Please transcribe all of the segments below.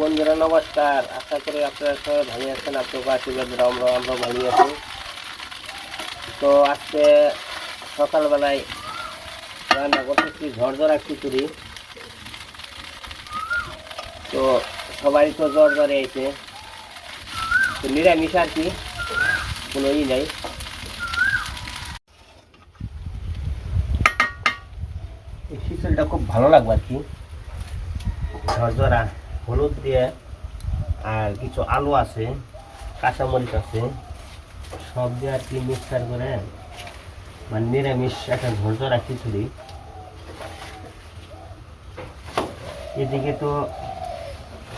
বন্ধুরা নমস্কার, আশা করি আপনারা সবাই ভালো আছেন। আপনাদের আশীর্বাদে আমরা ভালো আছি। তো আজকে সকালবেলায় রান্না করতেছি ঝরঝরা খিচুড়ি। তো সবাই তো জ্বরে আইছে, তো নিরামিষ আর কি, কোনো নাই। এই খিচুড়িটা খুব ভালো লাগবে আর কি, ঝরঝরা হলুদ দিয়ে আর কিছু আলু আছে, কাঁচামরিচ আছে, সব দিয়ে আর কি মিক্সার করে মানে নিরামিষ একটা ঝরঝরা খিচুড়ি। এদিকে তো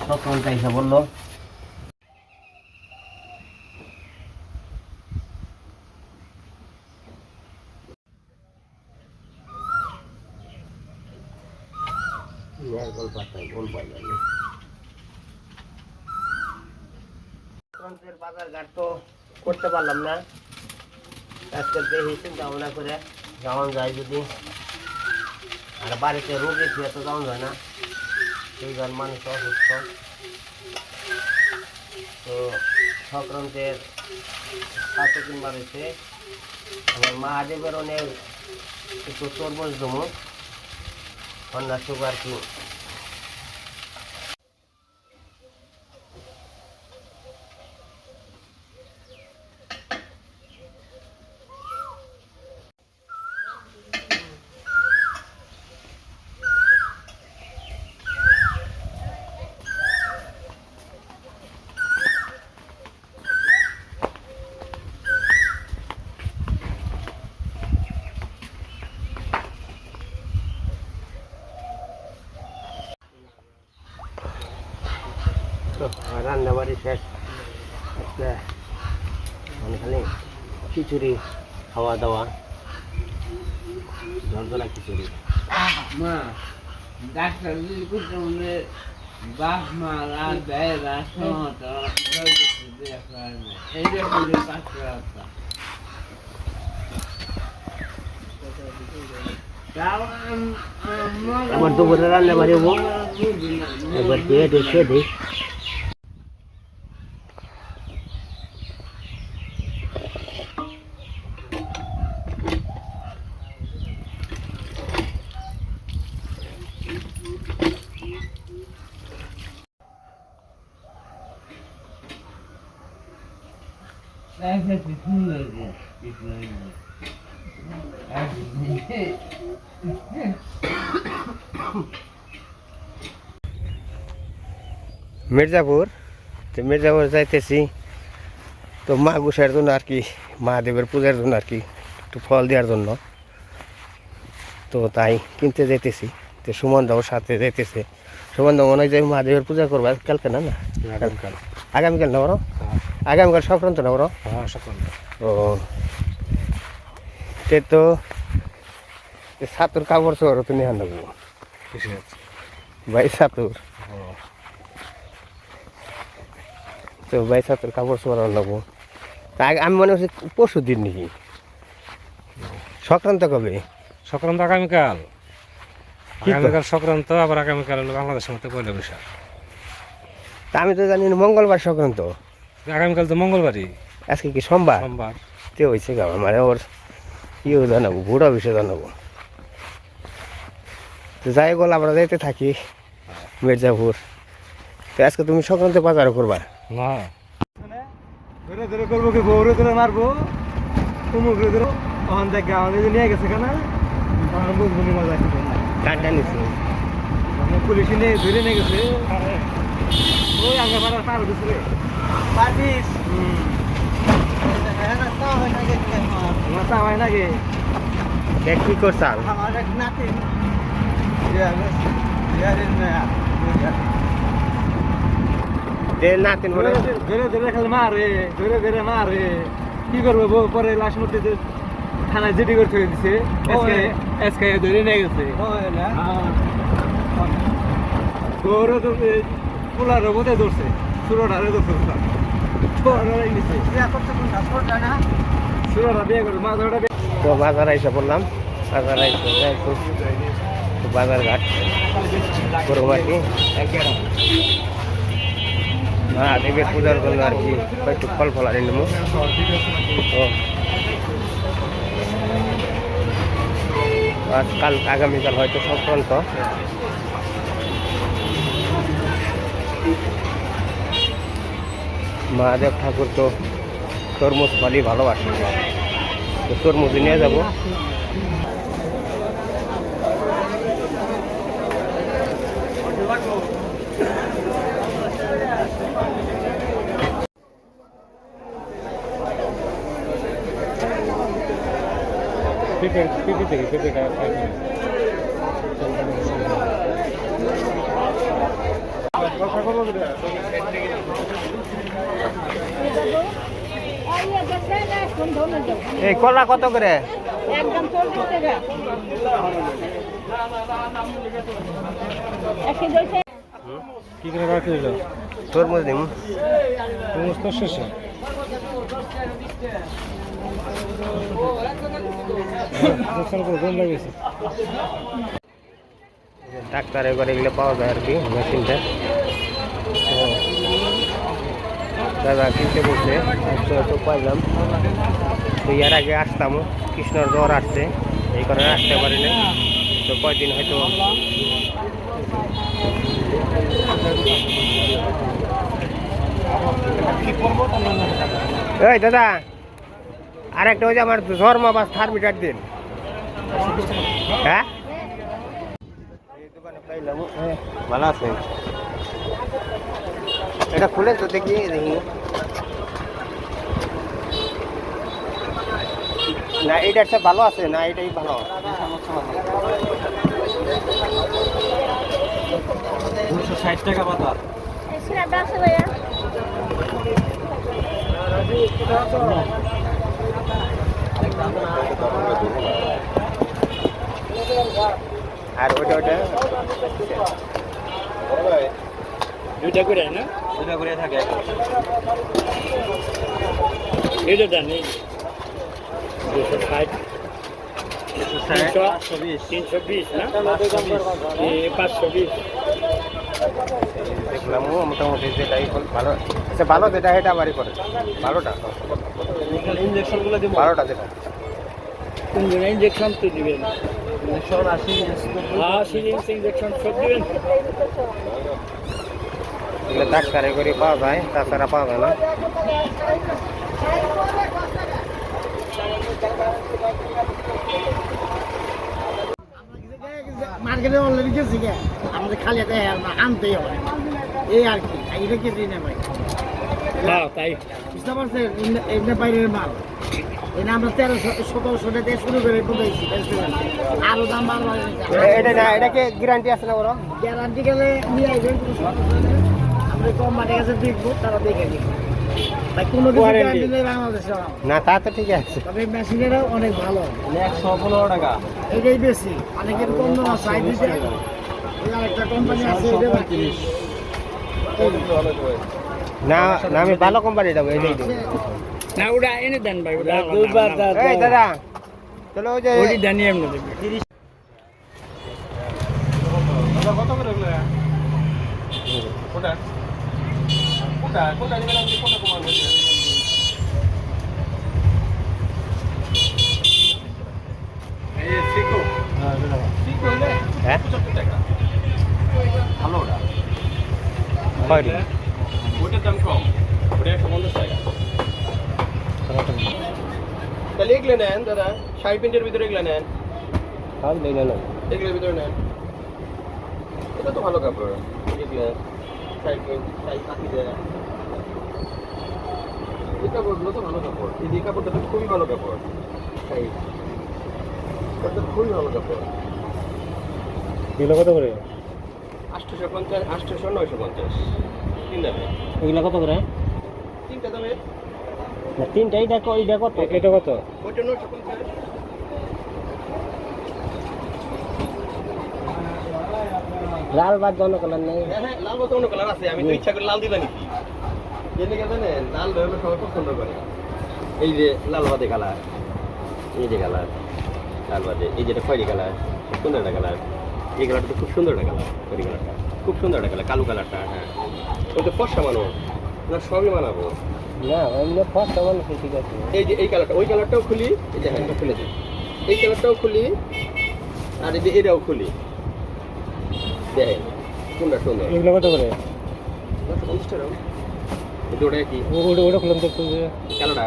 সকালটা এসে বললো বাজার ঘাট তো করতে পারলাম না আজকে, দেখি চিন্তা ভাবনা করে যাওয়া যায় যদি। আর বাড়িতে রোগী ছিল তো যাওয়া যায় না, সেই জন মানুষ অসুস্থ। তো সংক্রান্তের 7 দিন বাড়িতে আমার মহাদেবের অনেক একটু তরমুজ জমো কন্যা সুগার কি। রান্না বাড়ি শেষ, আজকে মানে খালি খিচুড়ি খাওয়া দাওয়া, ঝরঝরা খিচুড়ি। আমার দুপুরে রান্না বাড়ি হবো, একবার খেয়ে দিই। মির্জাপুর, তো মির্জাপুর যাইতেছি তো মা গোসাইয়ের জন্য আর কি, মহাদেবের পূজার জন্য আর কি, একটু ফল দেওয়ার জন্য। তো তাই কিনতে যাইতেছি, তো সুমনদাও সাথে যাইতেছে। সুমনদা মনে হয় যে মহাদেবের পূজা করবো কালকে, না না আগামীকাল না বড়, আগামীকাল সংক্রান্ত না বড়। ও তো সাতুর কাপড় চোর তো নিয়ে নেবো ভাই, সাতুর তো ভাই, সাতুর কাপড় চোর নেবো। আমি মনে হচ্ছে পরশু দিন নাকি সংক্রান্ত, কবে সংক্রান্ত? আগামীকাল সংক্রান্ত, আবার আগামীকাল হলো বাংলাদেশের মধ্যে পয়লা বৈশাখ। তা আমি তো জানি মঙ্গলবার সংক্রান্ত, আগামীকাল তো মঙ্গলবারই। আজকে কি সোমবার? সোমবার তে হয়েছে গা, মানে ওর ইয়েও জানাবো, বুড়া বিষয়ে জানাবো। তো যাই বল, আমরা যাইতে থাকি মির্জাপুর। তো আজকে তুমি সংক্রান্ত বাজারও করবা না? ধরে ধরে করবো কি, বউরে ধরে মারবো, কুমুকে ধরো ওখান থেকে আমাদের নিয়ে গেছে কেন বুঝবো নি মজা টানটা নিচ্ছে, পুলিশে নিয়ে ধরে নিয়ে গেছে। ওই আগে পাড়ার পার দিচ্ছে পারিস হয় নাকি? দেখ কি করছাল নাতিন বলে ধরে ধরে খালি মারে, ধরে ধরে মারে। কি করবো, পরে লাশ মধ্যে থানায় জিডি করে থয়ে দিছে, আজকে ধরে নিয়ে গেছে। গৌরব তো পোলার বোধে ধরছে, সুরটারে ধরছে, সুরটা বিয়ে করে মাঝটা। তো বাজার আইসা বললাম, বাজার আইসা বাজার ঘাট করবো আর কি। মহাদেবের পূজার জন্য আর কি একটু ফল ফল আনি নেবো। তো আজকাল আগামীকাল হয়তো সংক্রান্ত। মহাদেব ঠাকুর তো তরমুজ ফলই ভালোবাসে, তো তরমুজ নিয়ে যাবো। পেঁপে থেকে পেঁপেটা এই কলা কত করে? একদম 40 টাকা। একশো দুইশো। কি করে রাখতে হলো? তরমুজ দিম। সমস্ত শেষে ডাক্তার এবার এগুলো পাওয়া যায় আর কি মেশিনটা। তো দাদা কিনতে বলছে, তো পাইলাম। তো এর আগে আসতাম, কৃষ্ণর জ্বর আসছে, এই কারণে আসতে পারি না। তো কয়দিন হয়তো এই দাদা আর একটা ওই যে আমার জ্বর মাপাস থার্মিটার দিন। হ্যাঁ ভালো আছে, এটা খুলে তো দেখি দেখি। না এইটার চেয়ে ভালো আছে, না এটাই ভালো? 260 টাকা পাতা। সেটা 10 ভাইয়া। আর ওটা ওটা দুইটা করে না? দুইটা করে থাকে। এটা দেন এই 260 320 না? 520 দেখলাম মোটামুটি যেটাই ভালো আচ্ছা, ভালো যেটা এটা বাড়ি করে ভালোটা, ইনজেকশনগুলো দিব। ভালোটা যেটা কোন ইনজেকশন তো দিবেন? ইনজেকশন 80 ইনজেকশন সব দিবেন। এগুলো ডাক্তারে করে পাওয়া যায়, তাছাড়া পাওয়া যায় না। মার্কেটে অলরেডি গেছি গে আমাদের খালি আনতেই হবে এই আর কি, এটা কিছুই না ভাই। হ্যাঁ তাই বুঝতে পারছেন, এটা বাইরের মাল। এটা আমরা 1300-1700 টাকা শুরু করে পৌঁছাইছি, আরো দাম বাড়বে। এটা না, এটা কি গ্যারান্টি আছে না? বড় গ্যারান্টি গেলে নিয়ে আসবেন, কোনো সমস্যা নেই। আমরা কোম্পানির কাছে দেখবো, তারা দেখে নিবে ভাই। কোনো কিছু গ্যারান্টি নেই বাংলাদেশে না, তা তো ঠিক আছে। তবে মেশিনেরও অনেক ভালো, 115 টাকা। এটাই বেশি, অনেকের কম দাম আছে। একটা কোম্পানি আছে এটা 30। না না, আমি ভালো কোম্পানি যাবো এই না ওটা এনে দেন ভাই, ওটা দুইবার এই দাদা চলো ওই যে ওই দেন এমন দেবে 30 দাদা কত করে লাগলো? কোটা কোটা কোটা দিবেন আপনি, কোটা কমান হয়েছে। এই সিকো হ্যাঁ দাদা সিকো হলে হ্যাঁ 75 টাকা। ভালো ওটা হয় ওটার দাম কম, ওটা 150 টাকা। তাহলে এগুলো নেন দাদা, 60 মিনিটের ভিতরে এগুলো নেন, সব নেই না এগুলোর ভিতরে নেন। এটা তো ভালো কাপড়, এগুলো 60 মিনিট 60 কাটি দেয়। এই কাপড়গুলো তো ভালো কাপড়, এই কাপড়টা তো খুবই ভালো কাপড়। এটা খুবই ভালো কাপড়। এগুলো কত করে? 850 800 950 তিন দামে। এগুলো কত করে? তিনটা দামে। না তিনটা, এইটা এইটা কত? এটা কত? ওইটা 950। লাল বাদ অন্য কালার নেই? হ্যাঁ হ্যাঁ, লাল মতো অন্য কালার আছে, আমি তো ইচ্ছা করে লাল দিলাম কি জেনে গেছে না, লাল হলে সবাই পছন্দ করে। এই যে লাল বাদে কালার, এই যে কালার লাল বাদে, এই যেটা খয়েরি কালার, খুব সুন্দর একটা কালার। এই কালারটা তো খুব সুন্দর একটা কালার, খয়েরি কালারটা খুব সুন্দর একটা কালার, কালো কালারটা। হ্যাঁ ওই তো ফর্সা মানুষ, না সবই বানাবো। না এমনি ফসটা মানুষ ঠিক আছে। এই যে এই কালারটা, ওই কালারটাও খুলি, এই যে হ্যাঁ খুলে দিই, এই কালারটাও খুলি, আর এই যে এটাও খুলি, দেখেন কোনটা সুন্দর। এগুলো কত করে? 50 টাকা। এটা ওটা কি ওটা খুললাম তো একটু কালোটা?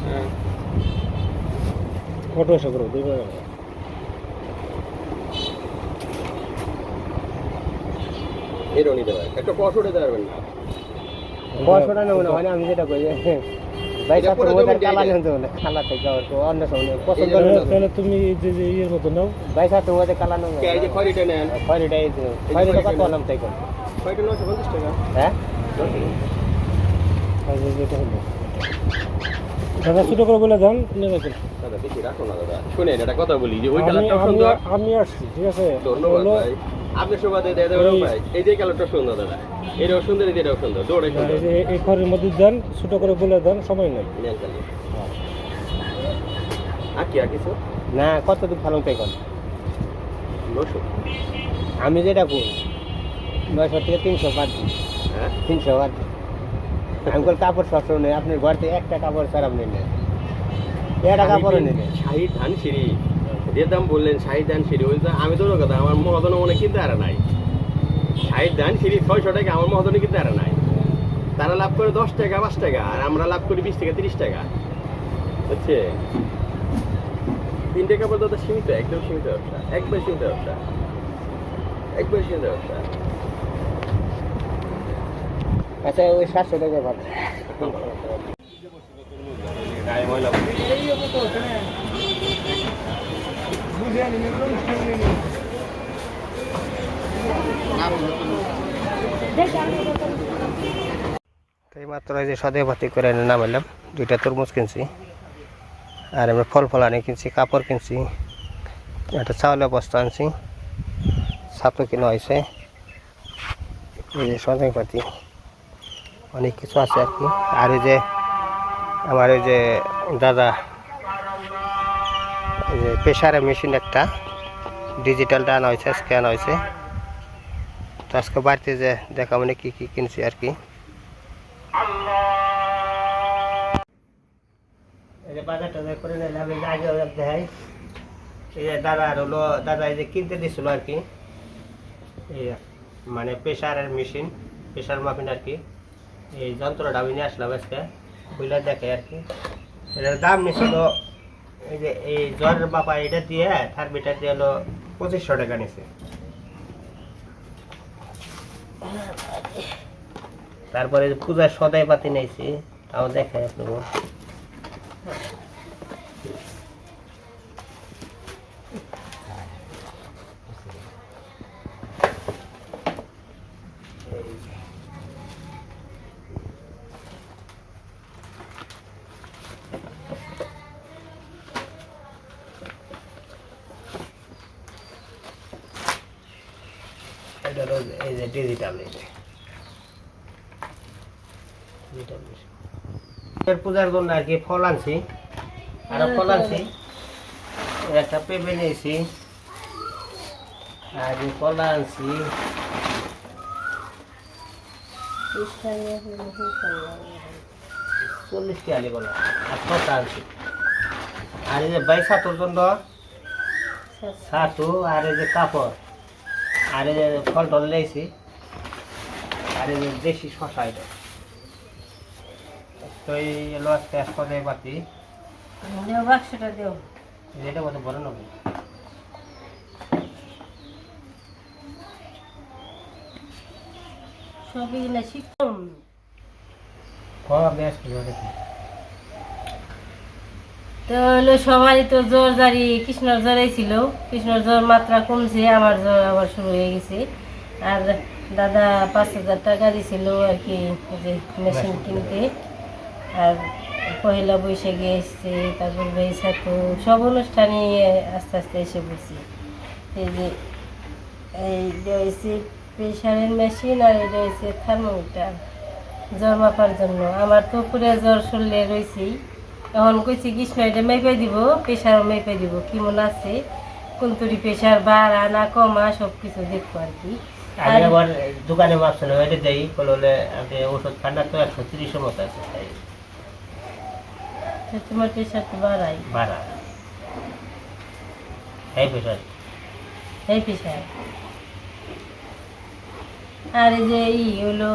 হ্যাঁ ফটো এসে করো দুই টাকা। এটাও নিতে পারেন, একটা কষটা দিতে পারবেন না। ফটোটা নেব না মানে আমি যেটা কই ভাই এটা সাথে পুরো ওদের জমি কালা দিয়ে নিতে হবে কালা থেকে আর তো অন্য সময় পছন্দ এই যে না। তাহলে তুমি যে ইয়ের মতো নাও ভাই সাথে ওদের কালা নাও। এই যে খড়িটা নেন, খড়িটাই খড়িটা কত আলাম তাই কোন খড়িটা 950 টাকা। হ্যাঁ দাদা ছোট করে বলে দেন দাদা বেশি রাখো না দাদা। শুনেন একটা কথা বলি, যে ওই কালারটা সুন্দর। আমি আসছি ঠিক আছে। ধন্যবাদ ভাই, আপনি সুবাদে দিয়ে দেবেন ভাই। এই যে কালারটা সুন্দর দাদা, এটাও সুন্দর, এই যে এটাও সুন্দর, দৌড়াই সুন্দর। এই ঘরের মধ্যে দেন ছোট করে বলে দেন সময় নেই। নেন তাহলে। আর কি আর কিছু না কতটুকু ভালো তাই কোন 900। আমি যেটা করি 900 থেকে 300 বাদ দিই। হ্যাঁ 300 বাদ দিই। আমি কল কাপড় সবসময় নেই, আপনার ঘর থেকে একটা কাপড় ছাড়া আপনি নেন, একটা কাপড়ও নেই। শাহিদ ধান সিঁড়ি যে দাম বললেন, শাহিদ ধান সিঁড়ি ওই আমি তো কথা আমার মহাজনে মনে কিনতে আর নাই। শাহিদ ধান সিঁড়ি 600 টাকা, আমার মহাজনে কিনতে আর নাই। তারা লাভ করে 10 টাকা 5 টাকা, আর আমরা লাভ করি 20 থেকে 30 টাকা, বুঝছে? 3 টাকা পর্যন্ত সীমিত, একদম সীমিত ব্যবসা, একবার সীমিত ব্যবসা, একবার সীমিত ব্যবসা। আচ্ছা ওই 700 টাকা ভাত গায়ে ময়লা তাই মাত্র এই যে সদে ভাতি করে এনে নামাইলাম। 2টা তরমুজ কিনছি, আর আমরা ফল ফলানি কিনছি, কাপড় কিনছি, একটা চাউলের বস্তা আনছি, ছাতু কিনা হয়েছে। এই যে সদে পাতি অনেক কিছু আছে আর কি। আর এই যে আমার ওই যে দাদা এই যে প্রেসারের মেশিন একটা ডিজিটালটা আনা হয়েছে, আজকে আনা হয়েছে। তো আজকে বাড়িতে যে দেখা মানে কী কী কিনছি আর কি। এই যে বাজার টাজার করে নিলাম, এই যে আগে দেখাই। এই যে দাদা আর হলো দাদা এই যে কিনতে দিছিল আর কি, এই মানে প্রেসারের মেশিন, প্রেসার মাপিন আর কি। এই যন্ত্রটা আমি নিয়ে আসলাম আজকে, বুঝলে দেখে আর কি। এটার দাম নিয়েছিল এই যে এই জ্বরের বাপা এটা দিয়ে থার্মিটার দিয়ে হলো 2500 টাকা নিয়েছে। তারপরে পূজার সদাই পাতি নিয়েছি, তাও দেখাই আপনাকে। এটা হলো এই যে ডিজিটাল, এই যে পূজার জন্য আর কি ফল আনছি, আরো ফল আনছি, একটা পেঁপে নিয়েছি, আর কলা আনছি, 40টি আলি কলা আর ছটা আনছি। আর এই যে বাই ছাতুর জন্য ছাতু, আর এই যে কাপড়, আর এই যে ফল টল নিয়েছি, আর এই যে দেশি শশা। এটা তো এই এলো আজকে সদাই পাতি। বাক্সটা দেও। এটা কত বড় নেব? সবই না শিখতাম। বেশ তো হলো সবারই তো জ্বর জারি, কৃষ্ণর জ্বরে ছিল, কৃষ্ণর জ্বর মাত্রা কমছে, আমার জ্বর আবার শুরু হয়ে গেছে। আর দাদা 5000 টাকা দিছিল আর কি যে মেশিন কিনতে। আর পয়লা বৈশাখে এসছে, তারপর বৈশাখু সব অনুষ্ঠানে আস্তে আস্তে এসে পড়ছি। এই যে এইটা হয়েছে প্রেশারের মেশিন, আর এটা হয়েছে থার্মোমিটার জ্বর মাপার জন্য। আমার তো পুরো জ্বর শরীরে রয়েছি। এখন কইছি কৃষ্ণ এটা মেপে দিব, প্রেশারও মেপে দিব, কেমন আছে, কোন তরি প্রেশার বাড়া না কমা সব কিছু দেখবো আর কি। আমি আবার দোকানে মাপছিল এটা দেই বলে আপনি ওষুধ ঠান্ডা তো 130 মতো আছে তাই তোমার প্রেশার তো বাড়াই বাড়া এই প্রেশার এই প্রেশার। আর এই যে হলো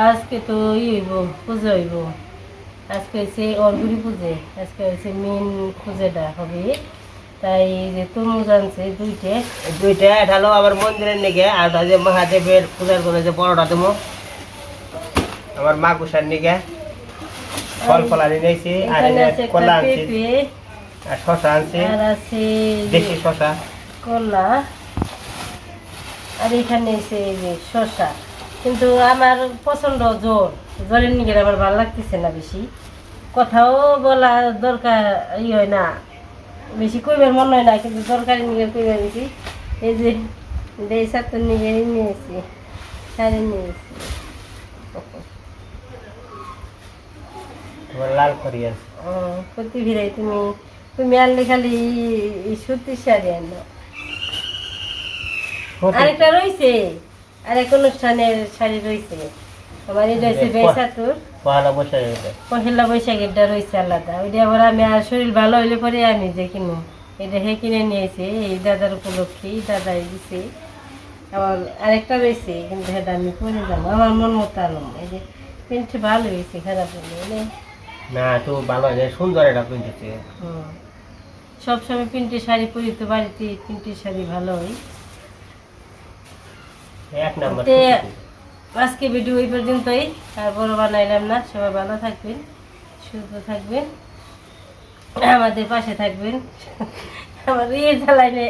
আজকে তো হইব পুজো হইব, আজকে হচ্ছে অর্গুরি পুজো, আজকে হচ্ছে মেন পুজোটা হবে। তাই যে তরমুজ আনছে দুইটা ঢালো আবার মন্দিরের নিগে আর যে মহাদেবের পূজার করে যে বড়টা দেবো আমার মা কুসার নিগে ফল ফলানি নিয়েছি আর এখানে আছে একটা কলা আনছি পেঁপে, আর শশা আনছি আর আছে দেশি শশা কলা, আর এখানে এসে এই যে শসা। কিন্তু আমার প্রচন্ড জ্বরের নিগে আমার ভালো লাগতেছে না, বেশি কথাও বলা দরকার হয় না, বেশি কইবার মনে হয় না, কিন্তু দরকারি নিগে কইবার বেশি। এই যে এই সাতটার নিগে নিয়েছি, শাড়ি নিয়েছি। তোমার লাল করি আছে প্রতি ভিড়াই তুমি আনলে খালি সত্যি শাড়ি আনো। আরেকটা রয়েছে, আরেক অনুষ্ঠানের শাড়ি রয়েছে আমার, এটা হচ্ছে বেসাতুর পয়লা বৈশাখ পহেলা বৈশাখেরটা রয়েছে আলাদা, ওইটা আবার আমি আর শরীর ভালো হইলে পরে আমি যে কিনো, এটা হে কিনে নিয়েছে এই দাদার উপলক্ষে, দাদাই দিছে। আবার আরেকটা রয়েছে কিন্তু সেটা আমি পরে যাবো, আমার মন মতো আনো। এই যে প্যান্টটা ভালো হয়েছে, খারাপ হলে না তো ভালো হয় সুন্দর এটা কিনতেছে। সবসময় প্রিন্টের শাড়ি পরি তো, বাড়িতে প্রিন্টের শাড়ি ভালো হয়। এক নাম্বার আজকে ভিডিও এই পর্যন্তই, আর বড় বানাইলাম না। সবাই ভালো থাকবেন, সুস্থ থাকবেন, আমাদের পাশে থাকবেন। আমার জ্বালাইলে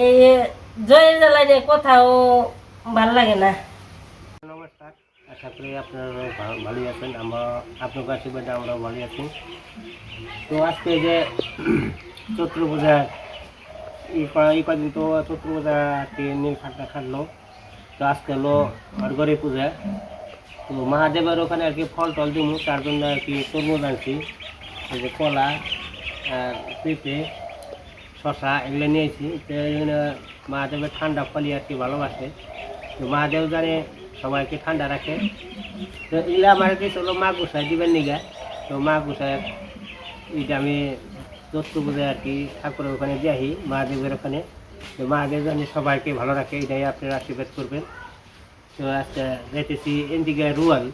এই জয়ের জ্বালাইলে কোথাও ভালো লাগে না। নমস্কার, আশা করি আপনারা ভালোই আছেন, আমরা আপনার আশীর্বাদে আমরা ভালোই আছি। তো আজকে যে চৈত্র পূজা এই কদিন তো চৈত্র পূজাকে নীল খাটটা খাটলো, তো আজকে হলো অর্গরি পূজা। তো মহাদেবের ওখানে আর কি ফল টল দিব, তার জন্য আর কি তরমুজ আনছি, এই যে কলা আর পেঁপে শশা এগুলো নিয়েছি। তো এগুলো মহাদেবের ঠান্ডা ফলই আর কি ভালোবাসে, তো মহাদেব জানে সবাইকে ঠান্ডা রাখে। তো এগুলো আমার কিছু হলো মা গোসাই দিবেন নিগা, তো মা গোসাই এটা আমি চৈত্র পূজায় আর কি ঠাকুরের ওখানে যাই মহাদেবের ওখানে, তো মহাদেব জানে সবাইকে ভালো রাখে, এটাই আপনারা আশীর্বাদ করবেন। তো আজকে যেতেছি এদিকে রুয়াল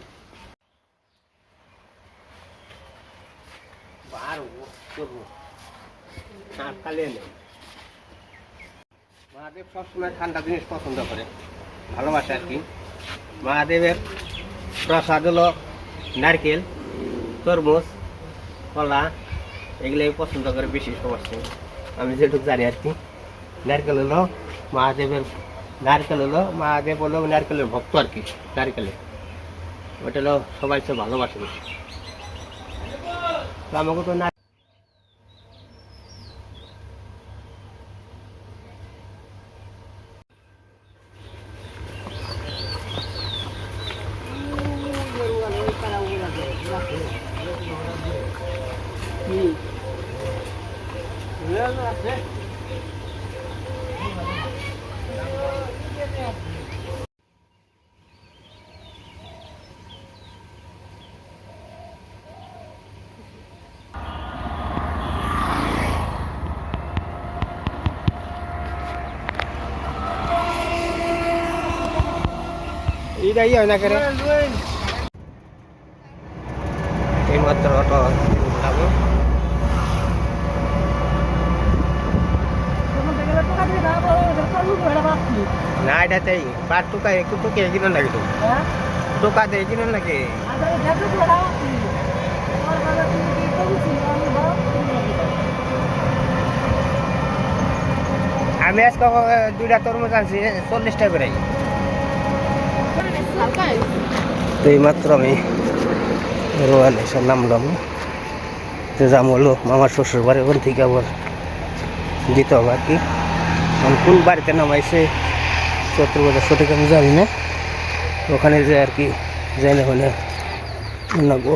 মহাদেব সবসময় ঠান্ডা জিনিস পছন্দ করে, ভালোবাসে আর কি। মহাদেবের প্রসাদ হলো নারকেল, তরমুজ, কলা, এগুলোই পছন্দ করে বেশি সমস্যা। আমি যেটুকু জানি আর কি, নারকেল হলো মহাদেবের, নারকেল হলো মহাদেব হলো নারকেলের ভক্ত আর কি, নারকেলের ওটা হলো সবাই সব ভালোবাসে বেশি। তো আমাকে তো এটা হয় না করে এইমাত্র অটো উঠলাম। না এটাতেই বার টুকা একটু টুকে কিনেন নাকি, তো টোকা দিয়ে কিনেন নাকি? আমি আজকে দুইটা তরমুজ আনছি 40 টাকা করে। তো এইমাত্র আমি রোয়াল এসে নামলাম, তো যাম হলো মামার শ্বশুর বাড়ি, ওখান থেকে আবার দিতে হবে আর কি। কোন বাড়িতে নামাইছে চৈত্র পূজা সঠিক আমি জানি না, ওখানে যে আর কি যাই না ওখানে নামবো।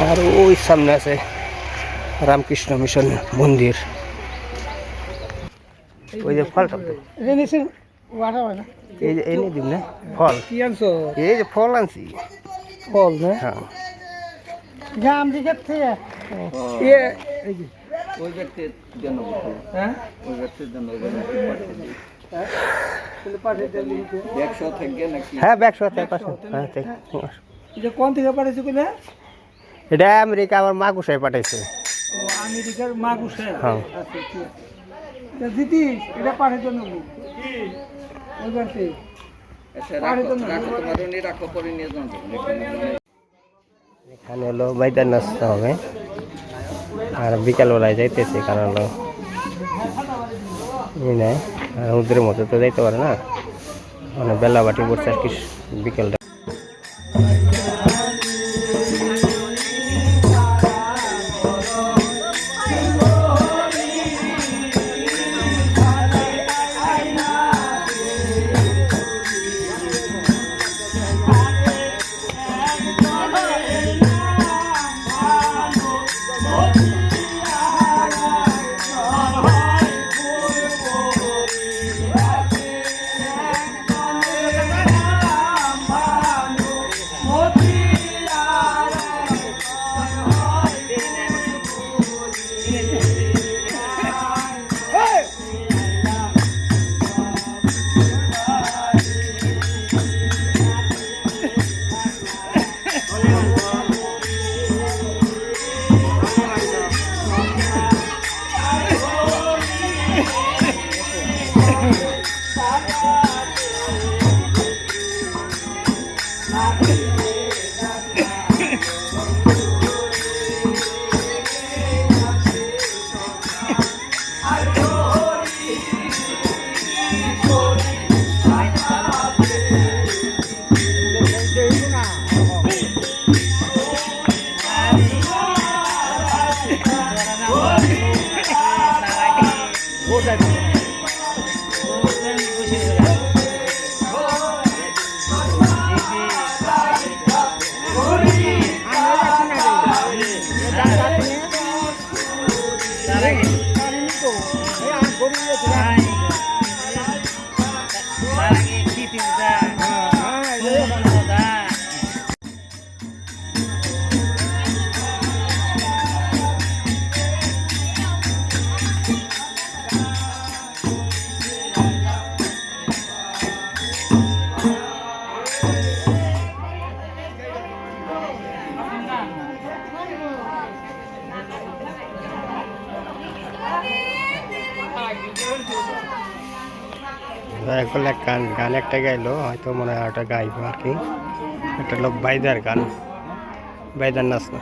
আর ওই সামনে আছে রামকৃষ্ণ মিশন মন্দির। ওই যে ফলটা ওয়াটা হয় না এই যে এনে দিব না ফল, কি আনছো এই যে ফল আনছি। ফল না হ্যাঁ গ্রাম দিকে থেকে ওই ব্যক্তির জন্য হ্যাঁ ওই ব্যক্তির জন্য পাঠিয়ে একশো থেকে নাকি হ্যাঁ ব্যাগ সাথে পাশে হ্যাঁ ঠিক। এটা কোন থেকে পাঠিয়েছো কিনা এটা আমেরিকা আমার মা গুসাই পাঠাইছে। ও আমেরিকার মা গুসাই হ্যাঁ আচ্ছা ঠিক আছে দিদি এটা পাঠিয়ে জন্য ওই বাড়তে রাখো পরে নিয়ে যান। এখানে হলো ময়দান নাচতে হবে আর বিকালবেলায় যাইতেছি, কারণ হলো এই নাই আর ওদের মতো তো যাইতে পারে না, মানে বেলা বাটি পড়ছে আর কি বিকেলটা। গান একটা গাইলো, হয়তো মনে হয় ওটা গাইবো আর কি। একটা লোক বাইদার গান, বাইদার নাচ না।